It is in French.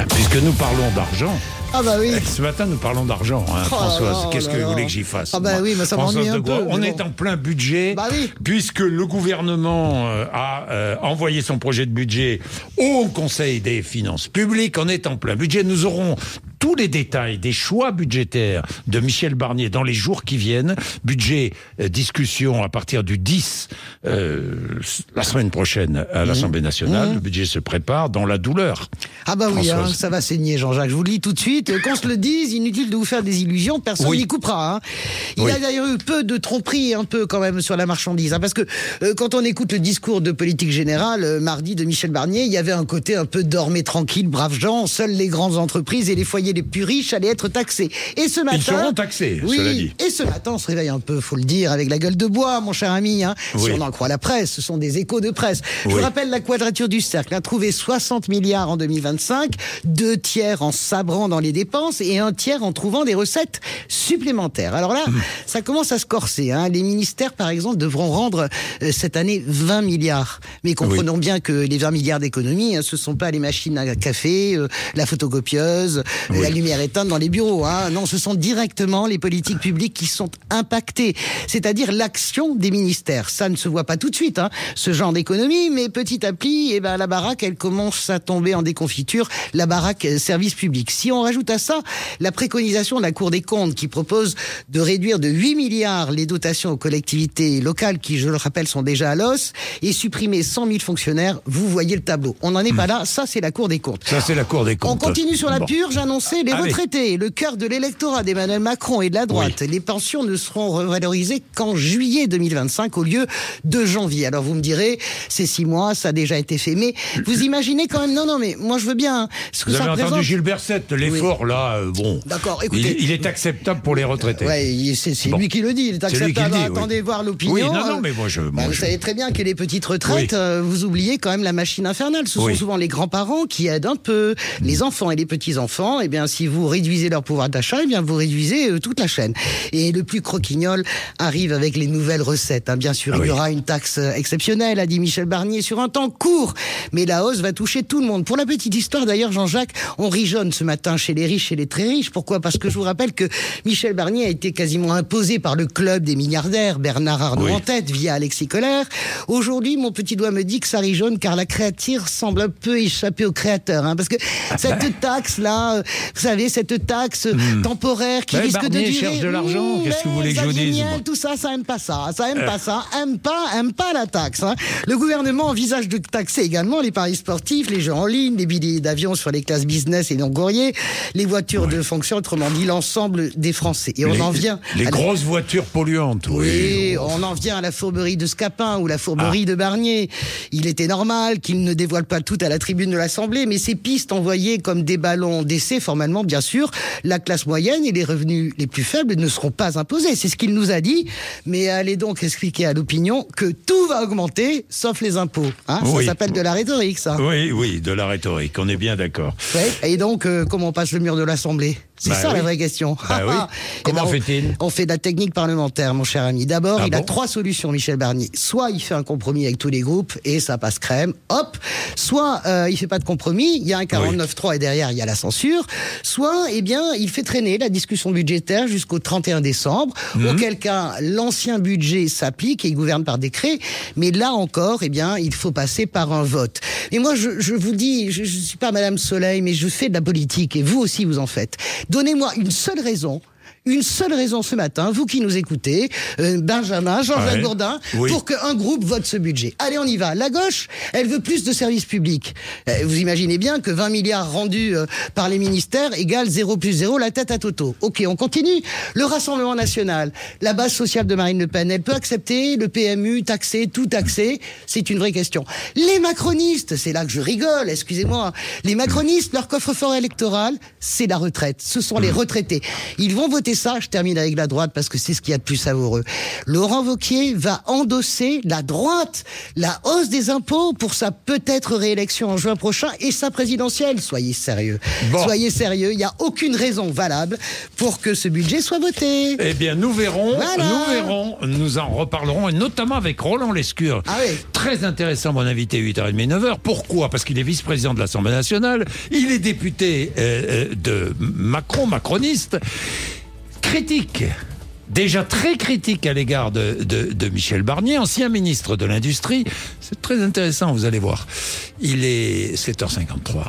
Bien, puisque nous parlons d'argent. Ah bah oui. Ce matin, nous parlons d'argent, Françoise. Qu'est-ce que vous voulez que j'y fasse? Ah bah oui, mais ça m'ennuie un peu. On est en plein budget, puisque le gouvernement a envoyé son projet de budget au Conseil des finances publiques. On est en plein budget. Nous aurons tous les détails des choix budgétaires de Michel Barnier dans les jours qui viennent. Budget, discussion à partir du 10, la semaine prochaine à l'Assemblée nationale. Le budget se prépare dans la douleur. Ah bah oui, ça va saigner, Jean-Jacques. Je vous le dis tout de suite. Qu'on se le dise, inutile de vous faire des illusions, personne n'y coupera. Il y a d'ailleurs eu peu de tromperies, un peu quand même, sur la marchandise. Parce que quand on écoute le discours de politique générale, mardi, de Michel Barnier, il y avait un côté un peu dormez tranquille, braves gens, seules les grandes entreprises et les foyers les plus riches allaient être taxés. Et ce matin... Ils seront taxés, cela dit. Et ce matin, on se réveille un peu, faut le dire, avec la gueule de bois, mon cher ami. Si on en croit la presse, ce sont des échos de presse. Je vous rappelle la quadrature du cercle. Trouvé 60 milliards en 2025, 2 tiers en sabrant dans les dépenses et 1 tiers en trouvant des recettes supplémentaires. Alors là, ça commence à se corser. Les ministères, par exemple, devront rendre cette année 20 milliards. Mais comprenons bien que les 20 milliards d'économies, ce ne sont pas les machines à café, la photocopieuse, la lumière éteinte dans les bureaux. Non, ce sont directement les politiques publiques qui sont impactées. C'est-à-dire l'action des ministères. Ça ne se voit pas tout de suite, ce genre d'économie, mais petit à petit, la baraque, elle commence à tomber en déconfiture. La baraque service public. Si on rajoute à ça la préconisation de la Cour des comptes qui propose de réduire de 8 milliards les dotations aux collectivités locales qui, je le rappelle, sont déjà à l'os et supprimer 100 000 fonctionnaires, vous voyez le tableau. On n'en est pas là, ça c'est la Cour des comptes. Ça c'est la Cour des comptes. On continue sur la purge annoncée, les retraités, le cœur de l'électorat d'Emmanuel Macron et de la droite. Les pensions ne seront revalorisées qu'en juillet 2025 au lieu de janvier. Alors vous me direz, c'est 6 mois, ça a déjà été fait, mais vous imaginez quand même, non mais moi je veux bien. Ce que vous ça avez représente... entendu Gilbert Sette, l'effort là, D'accord, écoutez. Il est acceptable pour les retraités. C'est lui qui le dit, il est acceptable. Attendez voir l'opinion. Oui, non, mais moi vous savez très bien que les petites retraites, vous oubliez quand même la machine infernale. Ce sont souvent les grands-parents qui aident un peu. Les enfants et les petits-enfants, si vous réduisez leur pouvoir d'achat, vous réduisez toute la chaîne. Et le plus croquignol arrive avec les nouvelles recettes. Bien sûr, il y aura une taxe exceptionnelle, a dit Michel Barnier, sur un temps court. Mais la hausse va toucher tout le monde. Pour la petite histoire, d'ailleurs, Jean-Jacques, on rigeonne ce matin chez les riches et les très riches. Pourquoi ? Parce que je vous rappelle que Michel Barnier a été quasiment imposé par le club des milliardaires, Bernard Arnault en tête, via Alexis Kohler. Aujourd'hui, mon petit doigt me dit que ça rigeonne car la créature semble un peu échapper au créateur. Parce que cette taxe-là, vous savez, cette taxe temporaire qui risque Barnier de durer... cherche de l'argent, qu'est-ce que vous voulez que je vous dise ? Tout ça, ça aime pas ça. Ça aime pas ça. Aime pas la taxe. Le gouvernement envisage de taxer également les paris sportifs, les jeux en ligne, les billets d'avion sur les classes business et non courrier, les voitures de fonction, autrement dit l'ensemble des Français. Et on en vient... Les grosses voitures polluantes. Oui, on en vient à la fourberie de Scapin ou la fourberie de Barnier. Il était normal qu'il ne dévoile pas tout à la tribune de l'Assemblée, mais ces pistes envoyées comme des ballons d'essai, formellement, bien sûr, la classe moyenne et les revenus les plus faibles ne seront pas imposés. C'est ce qu'il nous a dit, mais allez donc expliquer à l'opinion que tout va augmenter, sauf les impôts. Ça s'appelle de la rhétorique, ça. Oui, de la rhétorique, on est bien d'accord. Et donc, comment on passe le mur de l'Assemblée ? C'est la vraie question. Comment fait-il ? On fait de la technique parlementaire, mon cher ami. D'abord, il a 3 solutions, Michel Barnier. Soit il fait un compromis avec tous les groupes et ça passe crème, hop. Soit il fait pas de compromis, il y a un 49.3 et derrière il y a la censure. Soit, il fait traîner la discussion budgétaire jusqu'au 31 décembre. Auquel cas, l'ancien budget s'applique et il gouverne par décret. Mais là encore, il faut passer par un vote. Et moi, je vous dis, je suis pas Madame Soleil, mais je fais de la politique et vous aussi vous en faites. Donnez-moi une seule raison ce matin, vous qui nous écoutez, Benjamin, Jean-Jacques Bourdin, pour qu'un groupe vote ce budget. Allez, on y va. La gauche, elle veut plus de services publics. Vous imaginez bien que 20 milliards rendus par les ministères égale 0 plus 0, la tête à Toto. Ok, on continue. Le Rassemblement national, la base sociale de Marine Le Pen, elle peut accepter le PMU taxé, tout taxé. C'est une vraie question. Les macronistes, c'est là que je rigole, excusez-moi. Les macronistes, leur coffre-fort électoral, c'est la retraite. Ce sont les retraités. Ils vont voter côté ça, je termine avec la droite parce que c'est ce qu'il y a de plus savoureux. Laurent Wauquiez va endosser, la droite, la hausse des impôts pour sa peut-être réélection en juin prochain et sa présidentielle. Soyez sérieux. Bon. Soyez sérieux. Il n'y a aucune raison valable pour que ce budget soit voté. Eh bien, nous verrons. Voilà. Nous verrons. Nous en reparlerons, et notamment avec Roland Lescure. Ah oui. Très intéressant, mon invité, 8h30, 9h. Pourquoi ? Parce qu'il est vice-président de l'Assemblée nationale. Il est député de Macron, macroniste. Critique. Déjà très critique à l'égard de Michel Barnier, ancien ministre de l'Industrie. C'est très intéressant, vous allez voir. Il est 7h53.